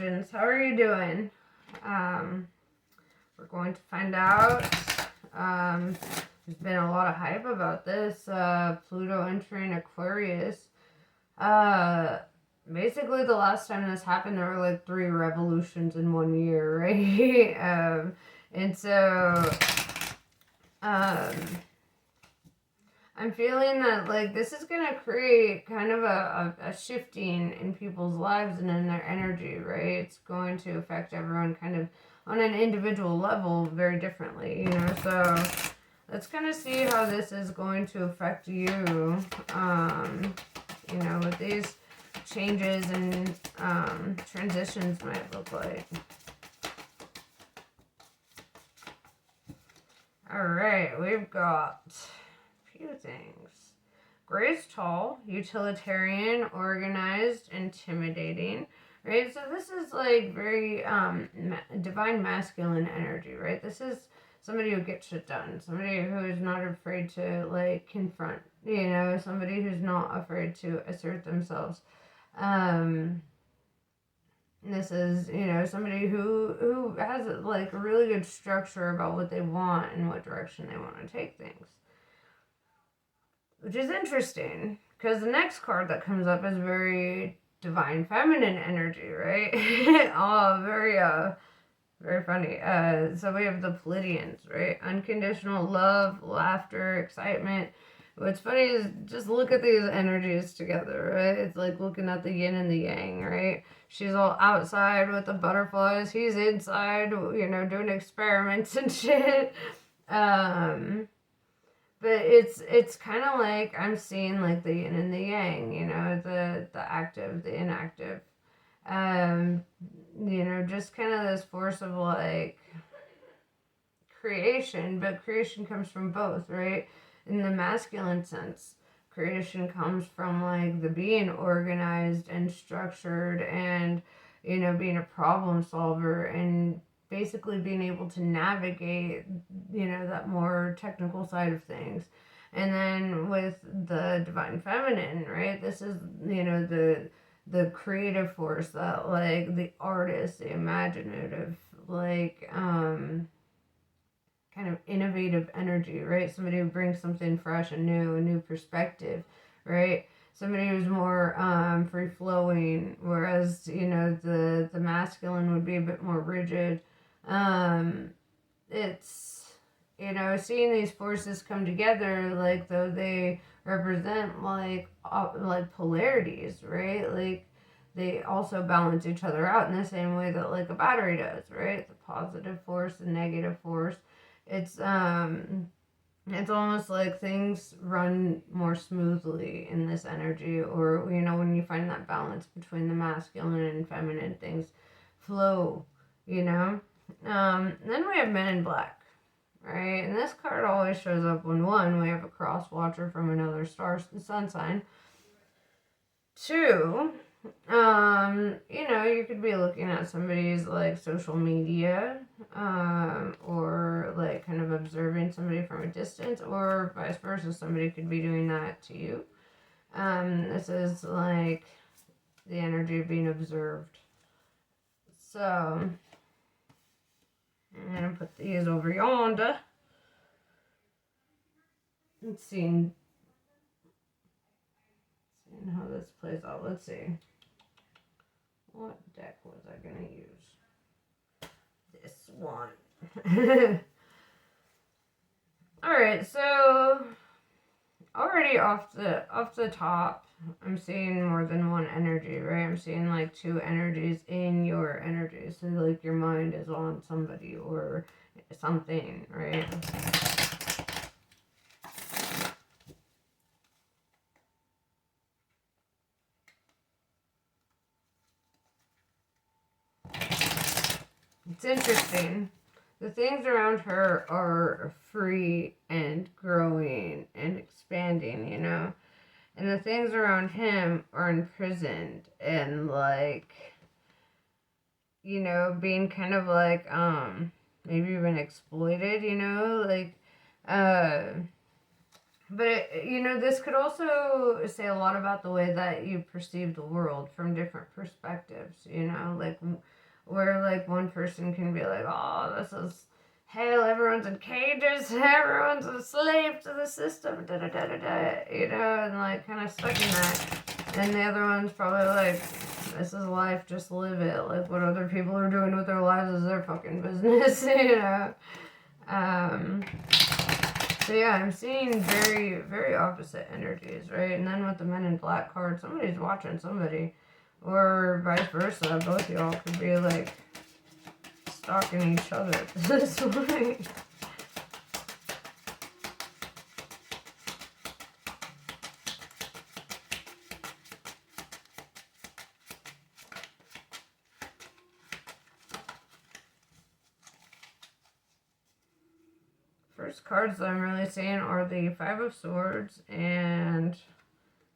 Virgins, how are you doing? We're going to find out. There's been a lot of hype about this. Pluto entering Aquarius. Basically, the last time this happened, there were like 3 revolutions in 1 year, right? And so, I'm feeling that like this is gonna create kind of a shifting in people's lives and in their energy, right? It's going to affect everyone kind of on an individual level very differently, you know. So let's kind of see how this is going to affect you, you know, what these changes and transitions might look like. All right, we've got few things. Grace tall, utilitarian, organized, intimidating, right? So this is like very divine masculine energy, right? This is somebody who gets shit done, somebody who is not afraid to like confront, you know, somebody who's not afraid to assert themselves. This is, you know, somebody who has like a really good structure about what they want and what direction they want to take things. Which is interesting, because the next card that comes up is very divine feminine energy, right? Oh, very funny. So we have the Pleiadians, right? Unconditional love, laughter, excitement. What's funny is just look at these energies together, right? It's like looking at the yin and the yang, right? She's all outside with the butterflies. He's inside, you know, doing experiments and shit. But it's kind of like I'm seeing like the yin and the yang, you know, the active, the inactive. You know, just kind of this force of like creation, but creation comes from both, right? In the masculine sense, creation comes from like the being organized and structured and, you know, being a problem solver and basically being able to navigate, you know, that more technical side of things. And then with the divine feminine, right, this is, you know, the creative force, that like the artist, the imaginative, like kind of innovative energy, right? Somebody who brings something fresh and new, a new perspective, right? Somebody who's more free flowing, whereas, you know, the masculine would be a bit more rigid. It's, you know, seeing these forces come together, like though they represent like polarities, right? Like they also balance each other out in the same way that like a battery does, right? The positive force, the negative force. It's almost like things run more smoothly in this energy, or, you know, when you find that balance between the masculine and feminine, things flow, you know. Then we have Men in Black, right? And this card always shows up when 1, we have a cross watcher from another sun sign. 2, you know, you could be looking at somebody's like social media, or like kind of observing somebody from a distance, or vice versa, somebody could be doing that to you. This is like the energy of being observed. So I'm gonna put these over yonder. Let's see how this plays out. Let's see. What deck was I gonna use? This one. Alright, so already off the top, I'm seeing more than one energy, right? I'm seeing like 2 energies in your energy. So like your mind is on somebody or something, right? It's interesting. The things around her are free and growing and expanding, you know? And the things around him are imprisoned and like, you know, being kind of like maybe even exploited, you know, like but it, you know, this could also say a lot about the way that you perceive the world from different perspectives, you know, like like one person can be like, oh, this is hell, everyone's in cages, everyone's a slave to the system, da da da da da, you know, and like kind of stuck in that. And the other one's probably like, this is life, just live it. Like what other people are doing with their lives is their fucking business, you know. So yeah, I'm seeing very, very opposite energies, right? And then with the Men in Black card, somebody's watching somebody, or vice versa. Both y'all could be like stalking each other at this point. First cards that I'm really seeing are the Five of Swords and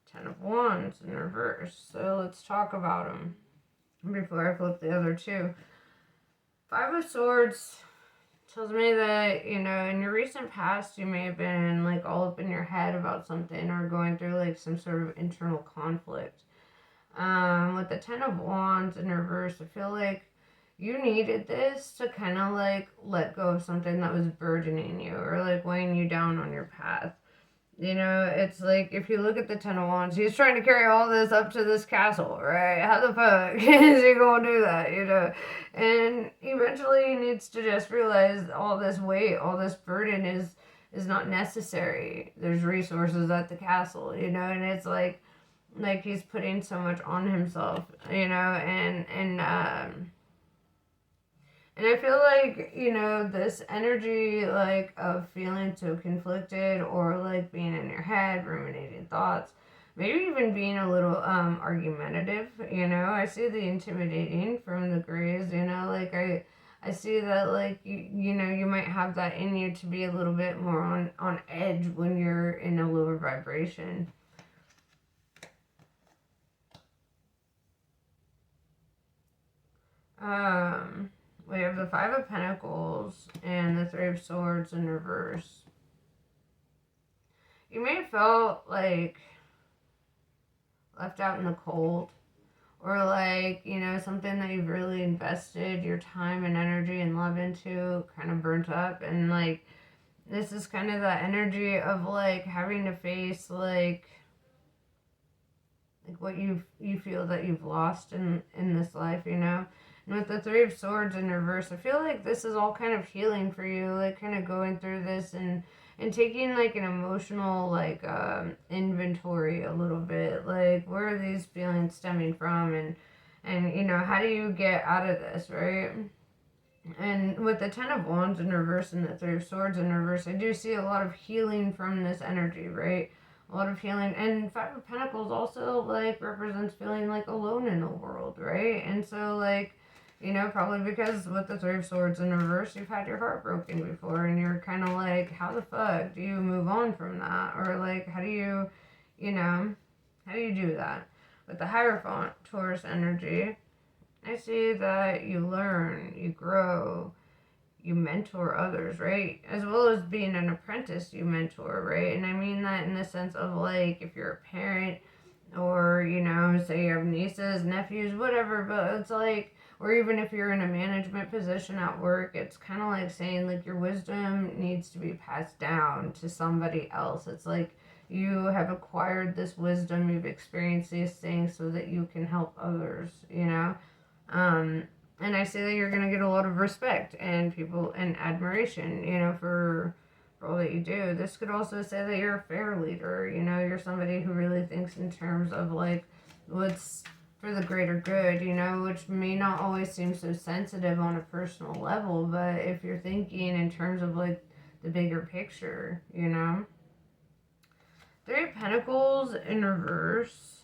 Ten of Wands in reverse. So let's talk about them before I flip the other two. Five of Swords tells me that, you know, in your recent past, you may have been like all up in your head about something or going through like some sort of internal conflict. With the Ten of Wands in reverse, I feel like you needed this to kind of like let go of something that was burdening you or like weighing you down on your path. You know, it's like if you look at the Ten of Wands, he's trying to carry all this up to this castle, right? How the fuck is he gonna do that, you know? And eventually he needs to just realize all this weight, all this burden is not necessary. There's resources at the castle, you know, and it's like he's putting so much on himself, you know, and I feel like, you know, this energy, like, of feeling so conflicted or, like, being in your head, ruminating thoughts, maybe even being a little argumentative, you know. I see the intimidating from the grays, you know, like, I see that, like, you know, you might have that in you to be a little bit more on edge when you're in a lower vibration. We have the Five of Pentacles and the Three of Swords in reverse. You may have felt like left out in the cold, or like, you know, something that you've really invested your time and energy and love into kind of burnt up, and like this is kind of that energy of like having to face like what you feel that you've lost in this life, you know. And with the Three of Swords in reverse, I feel like this is all kind of healing for you, like kind of going through this and taking like an emotional like inventory a little bit, like where are these feelings stemming from, and you know, how do you get out of this, right? And with the Ten of Wands in reverse and the Three of Swords in reverse, I do see a lot of healing from this energy, right? A lot of healing. And Five of Pentacles also like represents feeling like alone in the world, right? And so like, you know, probably because with the Three of Swords in reverse, you've had your heart broken before, and you're kind of like, how the fuck do you move on from that? Or like, how do you, you know, how do you do that? With the Hierophant Taurus energy, I see that you learn, you grow, you mentor others, right? As well as being an apprentice, you mentor, right? And I mean that in the sense of like, if you're a parent, or, you know, say you have nieces, nephews, whatever, but it's like, or even if you're in a management position at work, it's kind of like saying like your wisdom needs to be passed down to somebody else. It's like you have acquired this wisdom, you've experienced these things so that you can help others, you know. And I say that you're going to get a lot of respect and people and admiration, you know, for all that you do. This could also say that you're a fair leader, you know, you're somebody who really thinks in terms of like what's for the greater good, you know, which may not always seem so sensitive on a personal level, but if you're thinking in terms of like the bigger picture, you know. Three of Pentacles in reverse.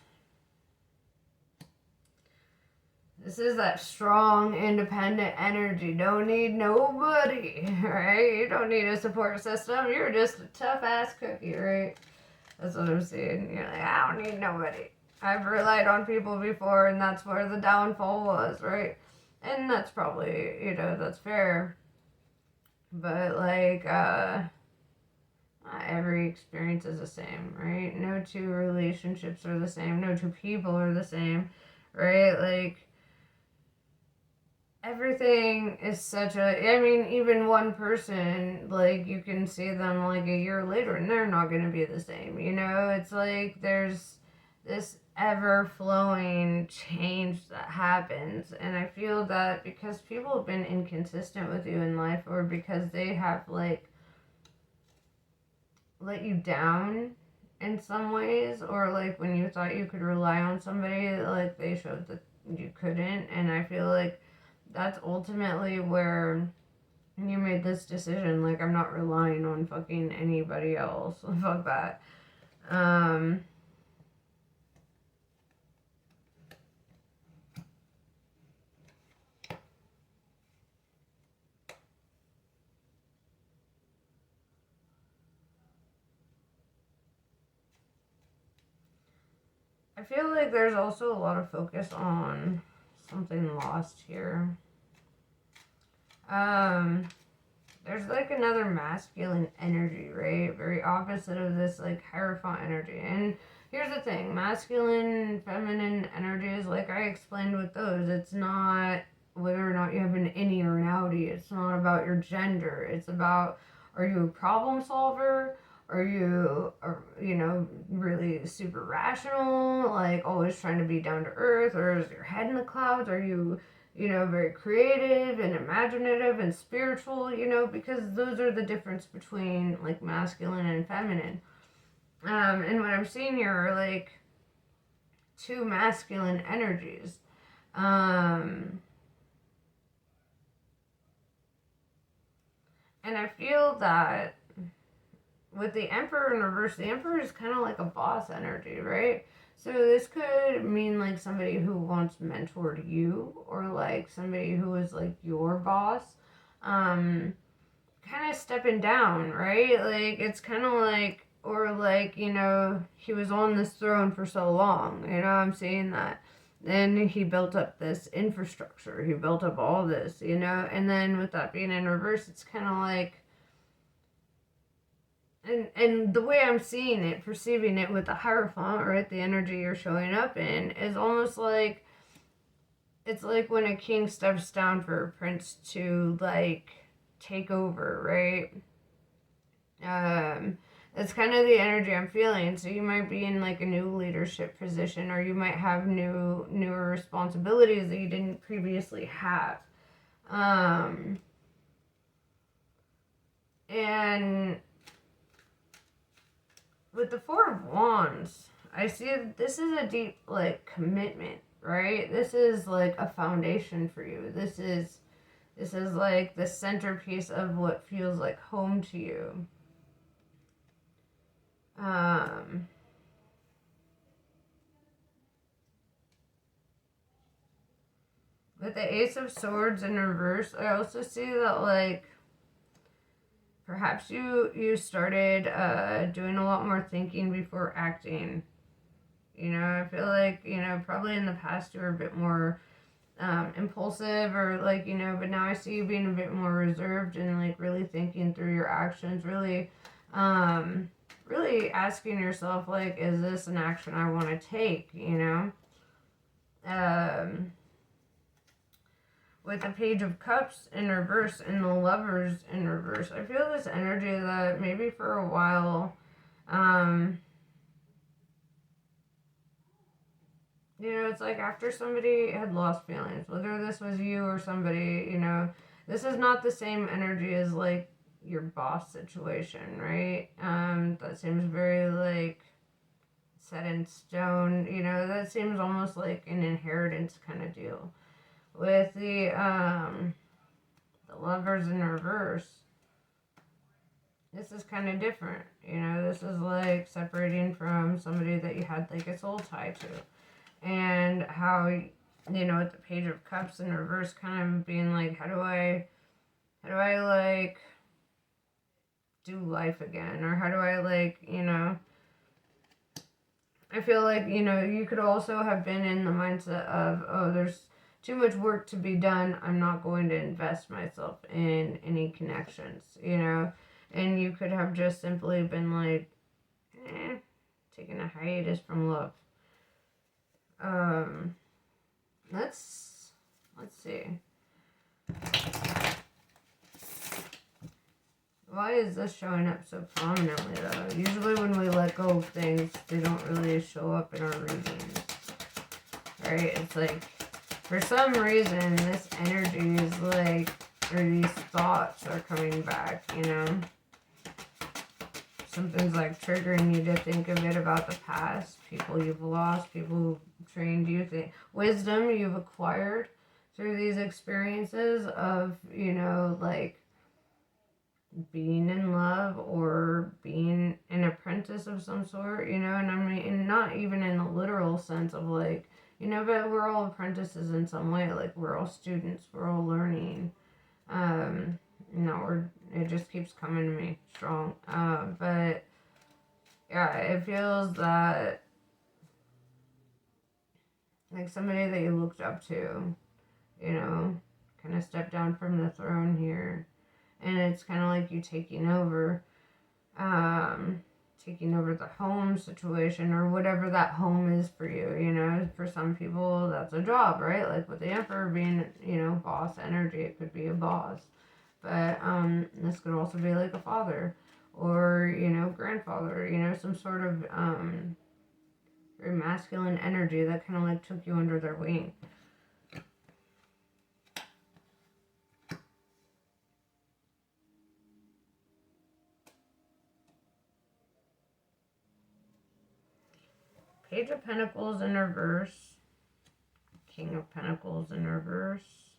This is that strong, independent energy. Don't need nobody, right? You don't need a support system. You're just a tough-ass cookie, right? That's what I'm seeing. You're like, I don't need nobody. I've relied on people before, and that's where the downfall was, right? And that's probably, you know, that's fair. But, like, not every experience is the same, right? No two relationships are the same. No two people are the same, right? Like, everything is such a, I mean, even one person, like, you can see them like a year later and they're not going to be the same, you know? It's like there's this ever flowing change that happens. And I feel that because people have been inconsistent with you in life, or because they have, like, let you down in some ways, or like when you thought you could rely on somebody, like they showed that you couldn't. And I feel like that's ultimately where you made this decision, like, I'm not relying on fucking anybody else. Fuck that. I feel like there's also a lot of focus on something lost here. There's like another masculine energy, right? Very opposite of this like hierophant energy. And here's the thing, masculine, feminine energies, like I explained with those, it's not whether or not you have an innie or an outie. It's not about your gender. It's about, are you a problem solver? Are you, really super rational, like always trying to be down to earth? Or is your head in the clouds? Are you, very creative and imaginative and spiritual, because those are the difference between like masculine and feminine. And what I'm seeing here are like two masculine energies. And I feel that with the Emperor in reverse, the Emperor is kind of like a boss energy, right? So this could mean like somebody who once mentored you, or like somebody who was like your boss, kind of stepping down, right? Like it's kind of like, or like, he was on this throne for so long, I'm saying that. Then he built up this infrastructure, he built up all this, and then with that being in reverse, it's kind of like, and the way I'm seeing it, perceiving it with the Hierophant, right, the energy you're showing up in, is almost like, it's like when a king steps down for a prince to, like, take over, right? That's kind of the energy I'm feeling. So you might be in, like, a new leadership position, or you might have newer responsibilities that you didn't previously have. And with the Four of Wands, I see that this is a deep, like, commitment, right? This is like a foundation for you. This is like the centerpiece of what feels like home to you. With the Ace of Swords in reverse, I also see that, like, perhaps you started doing a lot more thinking before acting. I feel like, probably in the past you were a bit more impulsive, or like, but now I see you being a bit more reserved and like really thinking through your actions, really really asking yourself, like, is this an action I want to take, with the Page of Cups in reverse and the Lovers in reverse, I feel this energy that maybe for a while, it's like after somebody had lost feelings, whether this was you or somebody, this is not the same energy as like your boss situation, right? That seems very like set in stone, that seems almost like an inheritance kind of deal. With the Lovers in reverse, this is kind of different, this is like separating from somebody that you had like a soul tie to. And how, with the Page of Cups in reverse, kind of being like, how do I like do life again? Or how do I like, I feel like, you could also have been in the mindset of, oh, there's too much work to be done, I'm not going to invest myself in any connections, and you could have just simply been like, taking a hiatus from love. Let's see. Why is this showing up so prominently, though? Usually when we let go of things, they don't really show up in our readings. Right? It's like, for some reason, this energy is like, or these thoughts are coming back, you know? Something's like triggering you to think a bit about the past, people you've lost, people who trained you, wisdom you've acquired through these experiences of, you know, like, being in love or being an apprentice of some sort, you know, and I mean, and not even in the literal sense of like, you know, but we're all apprentices in some way, like we're all students, we're all learning. It just keeps coming to me strong. But yeah, it feels that like somebody that you looked up to, you know, kind of stepped down from the throne here. And it's kind of like you taking over the home situation or whatever that home is for you, you know. For some people, that's a job, right? Like with the Emperor being, you know, boss energy, it could be a boss. But this could also be like a father or, you know, grandfather, you know, some sort of very masculine energy that kind of like took you under their wing. Page of Pentacles in reverse. King of Pentacles in reverse.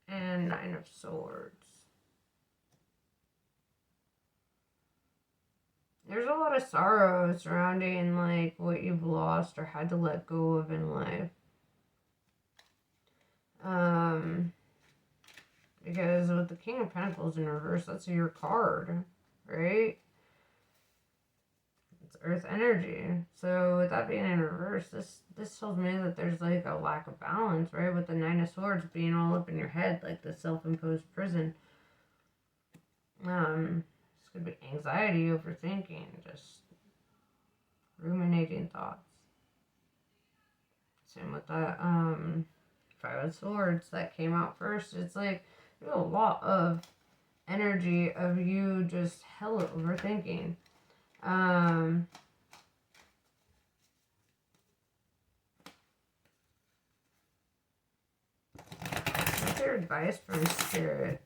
And Nine of Swords. There's a lot of sorrow surrounding like what you've lost or had to let go of in life. Because with the King of Pentacles in reverse, that's your card, right? It's Earth energy. So with that being in reverse, this tells me that there's like a lack of balance, right? With the Nine of Swords being all up in your head, like the self-imposed prison. This could be anxiety, overthinking, just ruminating thoughts. Same with that Five of Swords that came out first. It's like there's a lot of energy of you just hella overthinking. What's your advice from Spirit?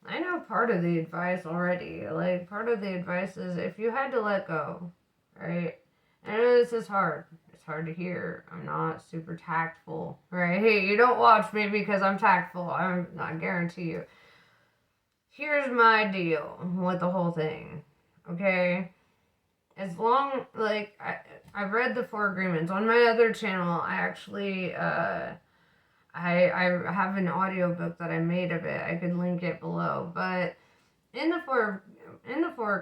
I know part of the advice already. Like, part of the advice is if you had to let go, right? I know this is hard. It's hard to hear. I'm not super tactful, right? Hey, you don't watch me because I'm tactful. I guarantee you. Here's my deal with the whole thing, okay? As long, like, I've read the 4 agreements. On my other channel, I actually, I have an audiobook that I made of it. I could link it below. But in the four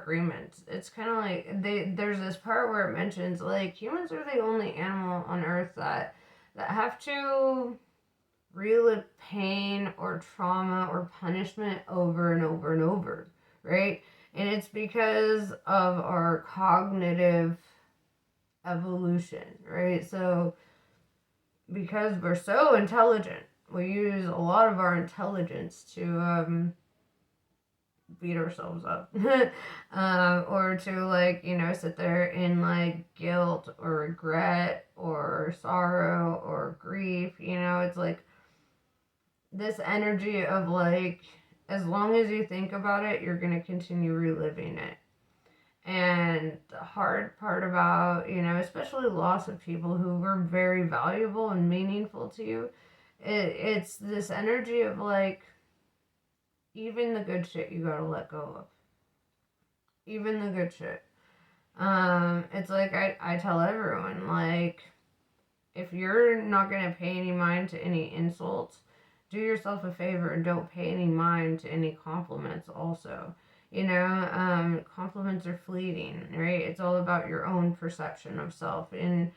agreements, it's kind of like there's this part where it mentions like humans are the only animal on Earth that have to relive pain or trauma or punishment over and over and over, right? And it's because of our cognitive evolution, right? So because we're so intelligent, we use a lot of our intelligence to beat ourselves up or to like, you know, sit there in like guilt or regret or sorrow or grief. You know, it's like this energy of like, as long as you think about it, you're going to continue reliving it. And the hard part about, you know, especially loss of people who were very valuable and meaningful to you, it's this energy of like, even the good shit you gotta let go of. Even the good shit. It's like I tell everyone, like, if you're not gonna pay any mind to any insults, do yourself a favor and don't pay any mind to any compliments also. You know, compliments are fleeting, right? It's all about your own perception of self. And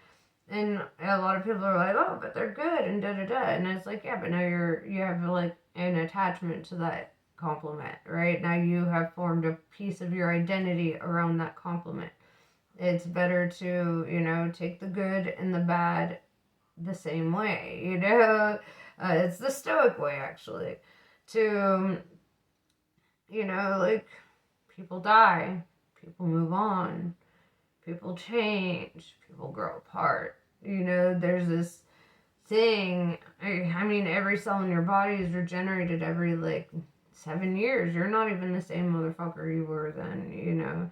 a lot of people are like, oh, but they're good and da-da-da. And it's like, yeah, but now you have like an attachment to that compliment, right? Now you have formed a piece of your identity around that compliment. It's better to, you know, take the good and the bad the same way, you know? It's the Stoic way, actually, to you know, like, people die, people move on, people change, people grow apart. You know, there's this thing. I mean, every cell in your body is regenerated every like 7 years. You're not even the same motherfucker you were then, you know.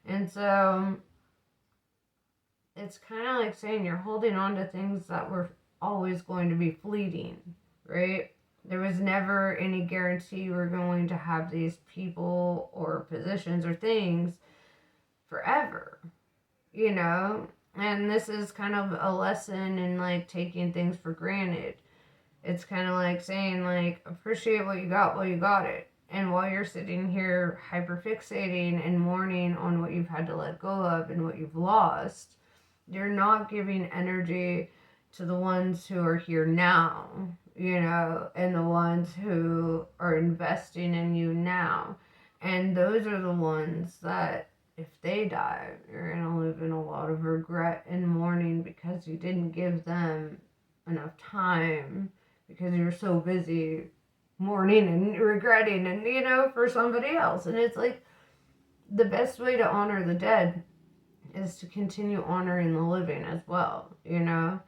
And so it's kind of like saying you're holding on to things that were always going to be fleeting, right? There was never any guarantee you were going to have these people or positions or things forever, you know? And this is kind of a lesson in like taking things for granted. It's kind of like saying, like, appreciate what you got while you got it. And while you're sitting here hyperfixating and mourning on what you've had to let go of and what you've lost, you're not giving energy to the ones who are here now, you know, and the ones who are investing in you now. And those are the ones that, if they die, you're going to live in a lot of regret and mourning because you didn't give them enough time because you're so busy mourning and regretting and, you know, for somebody else. And it's like the best way to honor the dead is to continue honoring the living as well, you know.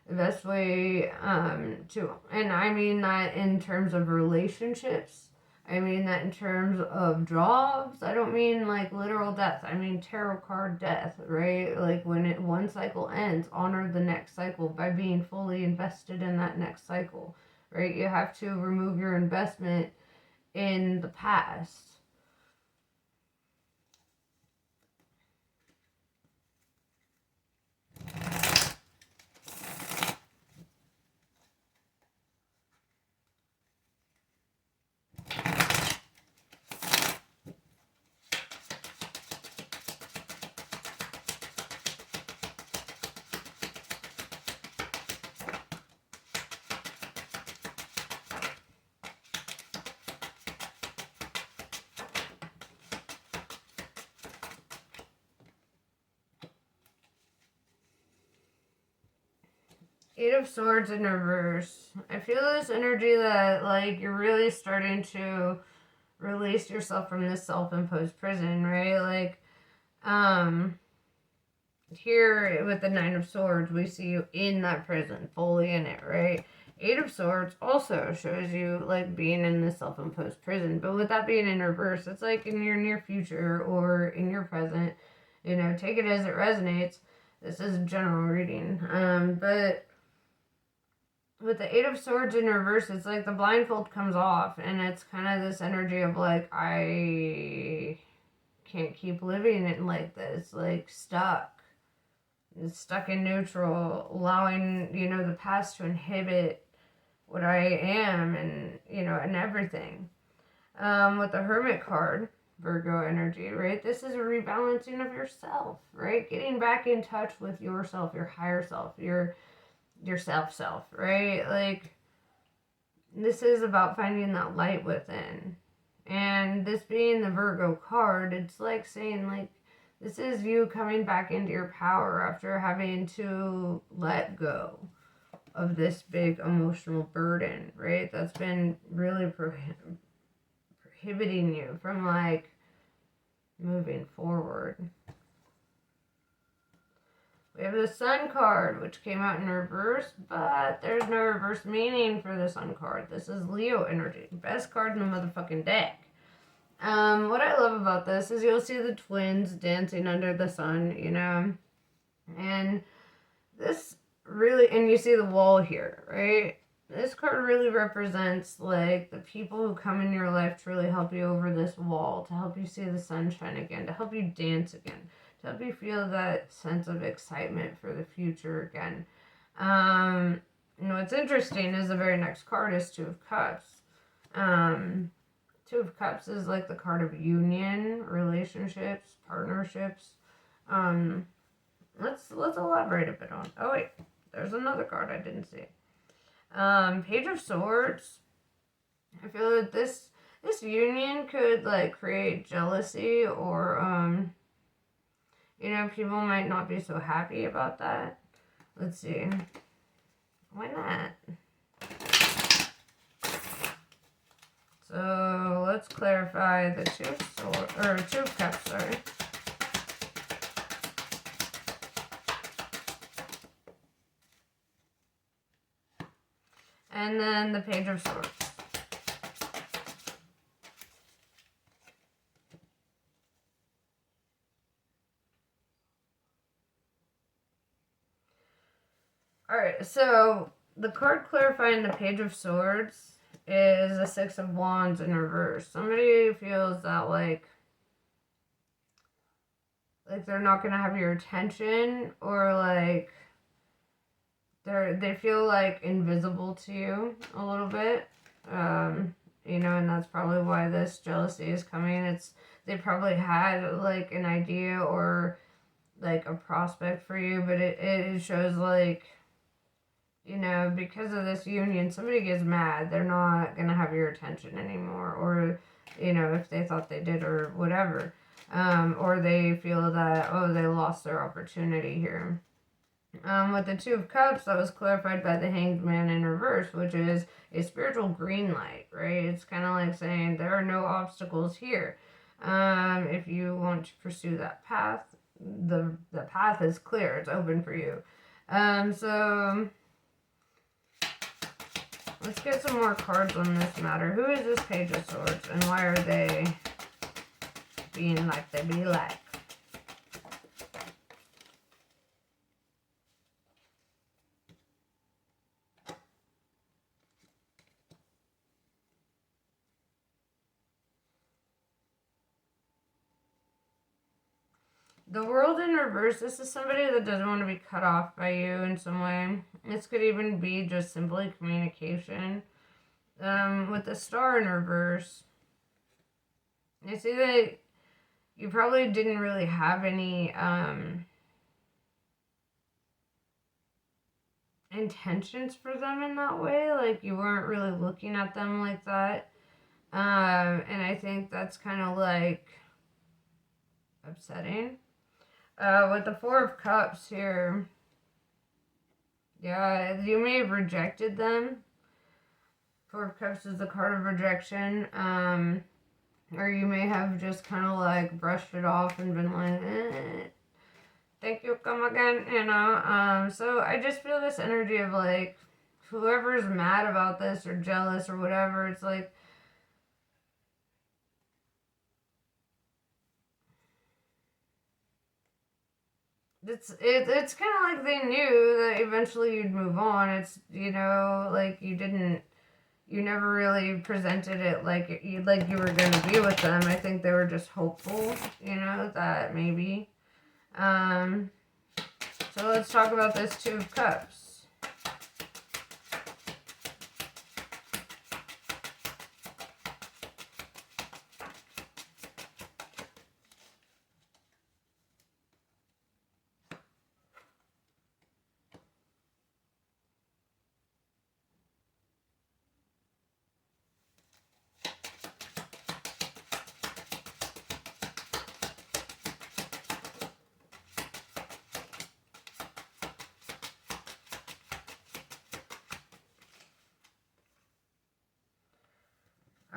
The best way and I mean that in terms of relationships, I mean that in terms of jobs. I don't mean like literal death, I mean tarot card death, right? Like when one cycle ends, honor the next cycle by being fully invested in that next cycle, right? You have to remove your investment in the past. Eight of Swords in reverse. I feel this energy that, like, you're really starting to release yourself from this self-imposed prison, right? Like, here with the Nine of Swords, we see you in that prison, fully in it, right? Eight of Swords also shows you, like, being in this self-imposed prison. But with that being in reverse, it's like in your near future or in your present. You know, take it as it resonates. This is a general reading. But with the Eight of Swords in reverse, it's like the blindfold comes off, and it's kind of this energy of like, I can't keep living it like this, like stuck in neutral, allowing, you know, the past to inhibit what I am and, you know, and everything. With the Hermit card, Virgo energy, right? This is a rebalancing of yourself, right? Getting back in touch with yourself, your higher self, your self, right? Like, this is about finding that light within. And this being the Virgo card, it's like saying, like, this is you coming back into your power after having to let go of this big emotional burden, right? That's been really prohibiting you from, like, moving forward. We have the Sun card, which came out in reverse, but there's no reverse meaning for the Sun card. This is Leo energy. Best card in the motherfucking deck. What I love about this is you'll see the twins dancing under the sun, you know? And this really, and you see the wall here, right? This card really represents, like, the people who come in your life to really help you over this wall, to help you see the sunshine again, to help you dance again, to help you feel that sense of excitement for the future again. You know, what's interesting is the very next card is Two of Cups. Two of Cups is like the card of union, relationships, partnerships. Let's elaborate a bit on. Oh wait, there's another card I didn't see. Page of Swords. I feel that this union could, like, create jealousy, or you know, people might not be so happy about that. Let's see. Why not? So let's clarify the Two of Swords, or Two of Cups, sorry. And then the Page of Swords. Alright, so the card clarifying the Page of Swords is the Six of Wands in reverse. Somebody feels that like they're not gonna have your attention, or like they feel like invisible to you a little bit. You know, and that's probably why this jealousy is coming. They probably had like an idea or like a prospect for you, but it shows like, you know, because of this union, somebody gets mad. They're not going to have your attention anymore. Or, you know, if they thought they did or whatever. Or they feel that, oh, they lost their opportunity here. With the Two of Cups, that was clarified by the Hanged Man in reverse, which is a spiritual green light, right? It's kind of like saying there are no obstacles here. If you want to pursue that path, the path is clear. It's open for you. So let's get some more cards on this matter. Who is this Page of Swords, and why are they being like they be like? The World in reverse, this is somebody that doesn't want to be cut off by you in some way. This could even be just simply communication. With the Star in reverse, I see that you probably didn't really have any intentions for them in that way. Like, you weren't really looking at them like that. And I think that's kind of like upsetting. With the Four of Cups here, yeah, you may have rejected them. Four of Cups is the card of rejection. Or you may have just kind of like brushed it off and been like, thank you, come again, you know. So I just feel this energy of like, whoever's mad about this or jealous or whatever, it's like, it's kind of like they knew that eventually you'd move on. It's, you know, like you never really presented it like you were going to be with them. I think they were just hopeful, you know, that maybe. So let's talk about this Two of Cups.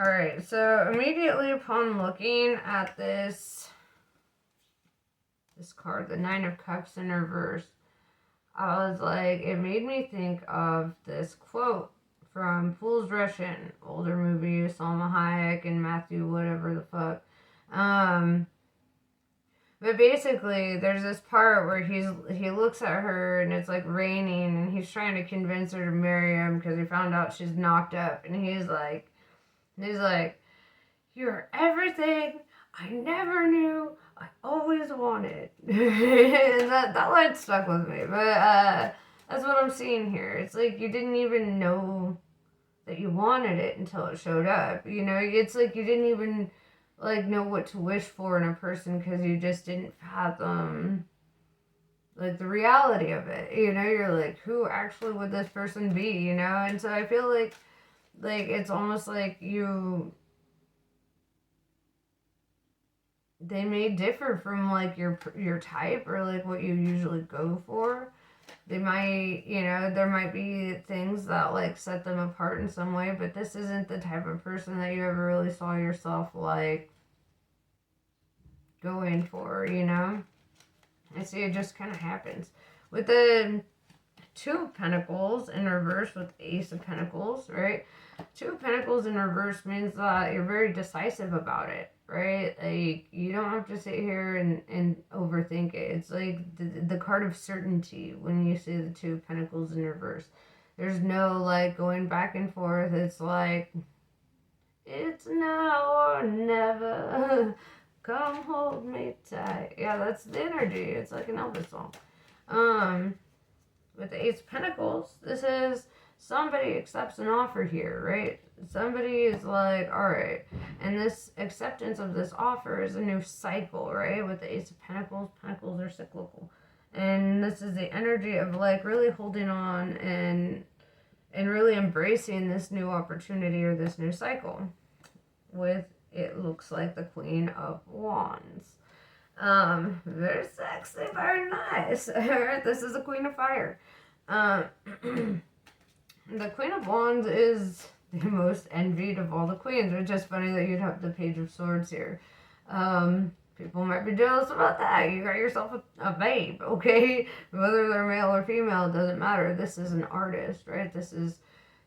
Alright, so immediately upon looking at this card, the Nine of Cups in reverse, I was like, it made me think of this quote from Fool's Russian, older movie, Salma Hayek and Matthew whatever the fuck. But basically, there's this part where he looks at her and it's like raining, and he's trying to convince her to marry him because he found out she's knocked up, and he's like, you're everything I never knew I always wanted. And that line stuck with me. But that's what I'm seeing here. It's like you didn't even know that you wanted it until it showed up. You know, it's like you didn't even like know what to wish for in a person because you just didn't fathom like the reality of it. You know, you're like, who actually would this person be? You know, and so I feel like it's almost like they may differ from like your type or like what you usually go for. They might, there might be things that like set them apart in some way, but this isn't the type of person that you ever really saw yourself like going for, I see it just kind of happens. With the Two of Pentacles in reverse with Ace of Pentacles, right? Two of Pentacles in reverse means that you're very decisive about it, right? Like, you don't have to sit here and overthink it. It's like the card of certainty when you see the Two of Pentacles in reverse. There's no, like, going back and forth. It's like, it's now or never. Come hold me tight. Yeah, that's the energy. It's like an Elvis song. With the Ace of Pentacles, this is somebody accepts an offer here, right? Somebody is like, all right. And this acceptance of this offer is a new cycle, right? With the Ace of Pentacles, Pentacles are cyclical. And this is the energy of like really holding on and really embracing this new opportunity or this new cycle. With, it looks like the Queen of Wands. Very sexy, very nice. Alright, this is the Queen of Fire. The Queen of Wands is the most envied of all the queens, which is funny that you'd have the Page of Swords here. People might be jealous about that. You got yourself a babe, okay? Whether they're male or female, it doesn't matter. This is an artist, right? This is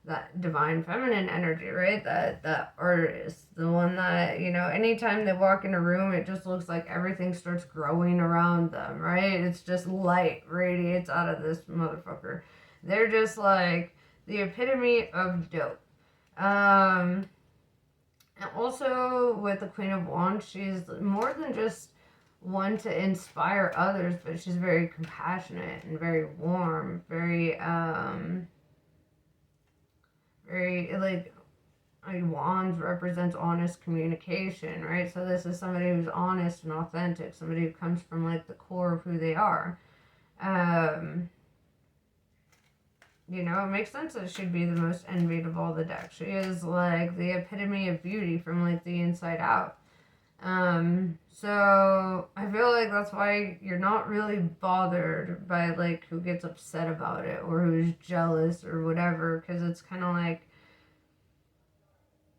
that divine feminine energy, right? That artist, the one that, anytime they walk in a room, it just looks like everything starts growing around them, right? It's just light radiates out of this motherfucker. They're just like the epitome of dope. And also with the Queen of Wands, she's more than just one to inspire others, but she's very compassionate and very warm, very like Wands represents honest communication, right? So this is somebody who's honest and authentic, somebody who comes from like the core of who they are. It makes sense that she'd be the most envied of all the decks. She is like the epitome of beauty from like the inside out. So I feel like that's why you're not really bothered by like who gets upset about it or who's jealous or whatever, because it's kind of like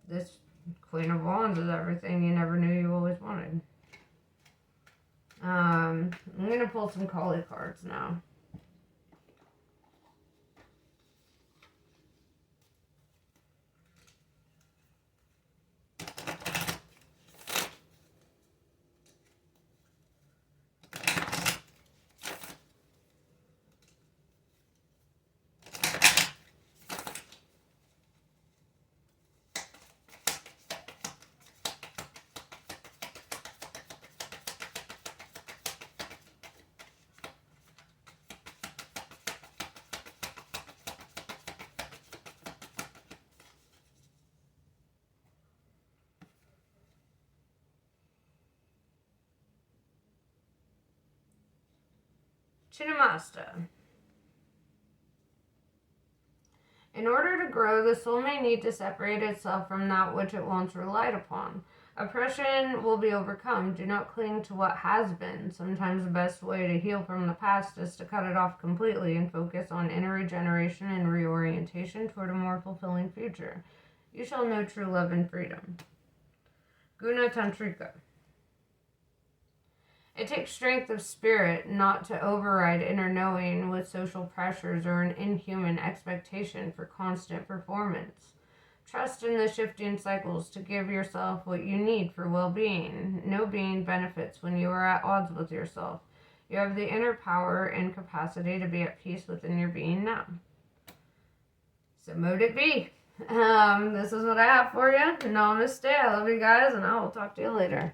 this Queen of Wands is everything you never knew you always wanted. I'm gonna pull some Kali cards now. Chinnamasta. In order to grow, the soul may need to separate itself from that which it once relied upon. Oppression will be overcome. Do not cling to what has been. Sometimes the best way to heal from the past is to cut it off completely and focus on inner regeneration and reorientation toward a more fulfilling future. You shall know true love and freedom. Guna Tantrika. It takes strength of spirit not to override inner knowing with social pressures or an inhuman expectation for constant performance. Trust in the shifting cycles to give yourself what you need for well-being. No being benefits when you are at odds with yourself. You have the inner power and capacity to be at peace within your being now. So mote it be. This is what I have for you. Namaste. I love you guys, and I will talk to you later.